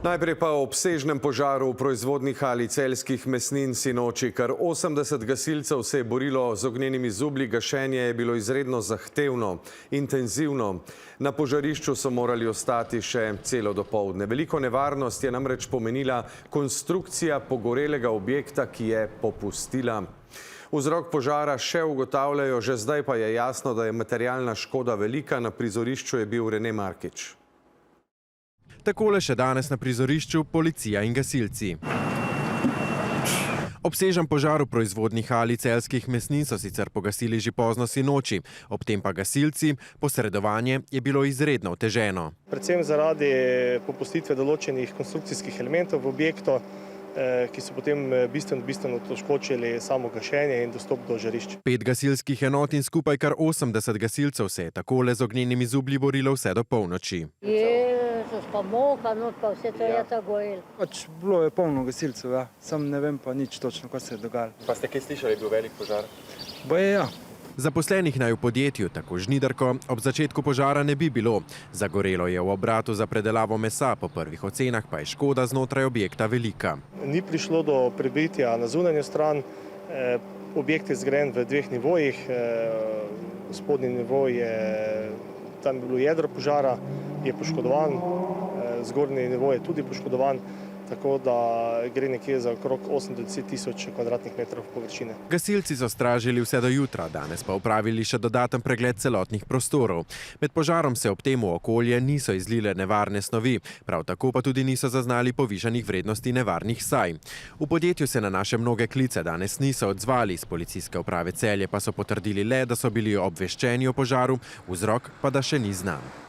Najprej pa o obsežnem požaru v proizvodni hali celjskih mesnin sinoči. Kar 80 gasilcev se je borilo z ognjenimi zublji, gašenje je bilo izredno zahtevno, intenzivno. Na požarišču so morali ostati še celo dopoldne. Veliko nevarnost je namreč pomenila konstrukcija pogorelega objekta, ki je popustila. Vzrok požara še ugotavljajo, že zdaj pa je jasno, da je materialna škoda velika. Na prizorišču je bil Rene Markič. Takole še danes na prizorišču policija in gasilci. Obsežen požar v proizvodni hali celjskih mesnin so sicer pogasili že pozno sinoči, ob tem pa gasilci, posredovanje je bilo izredno oteženo. Predvsem zaradi popustitve določenih konstrukcijskih elementov v objektu, ki so potem bistveno otežkočili samo gašenje in dostop do žarišč. 5 gasilskih enot in skupaj kar 80 gasilcev se je takole z ognjenimi zublji borilo vse do polnoči. Jezus, pa moka, pa vse to je tako gojilo. Bilo je polno gasilcev, sam ne vem pa nič točno, kaj se je dogajalo. Pa ste kaj slišali, je bil velik požar? Boje, ja. Zaposlenih naj v podjetju, tako Žnidarko, ob začetku požara ne bi bilo. Zagorelo je v obratu za predelavo mesa, po prvih ocenah pa je škoda znotraj objekta velika. Ni prišlo do prebitja na zunanjo stran. Objekt je zgrajen v 2 nivojih. Spodnji nivoj je, tam je bilo jedro požara, je poškodovan, zgornji nivo je tudi poškodovan, tako da gre nekje za okrog 8 do 10 tisoč kvadratnih metrov površine. Gasilci so stražili vse do jutra, danes pa opravili še dodaten pregled celotnih prostorov. Med požarom se ob tem v okolje niso izlile nevarne snovi, prav tako pa tudi niso zaznali povišanih vrednosti nevarnih saj. V podjetju se na naše mnoge klice danes niso odzvali, iz policijske uprave Celje pa so potrdili le, da so bili obveščeni o požaru, vzrok pa da še ni znan.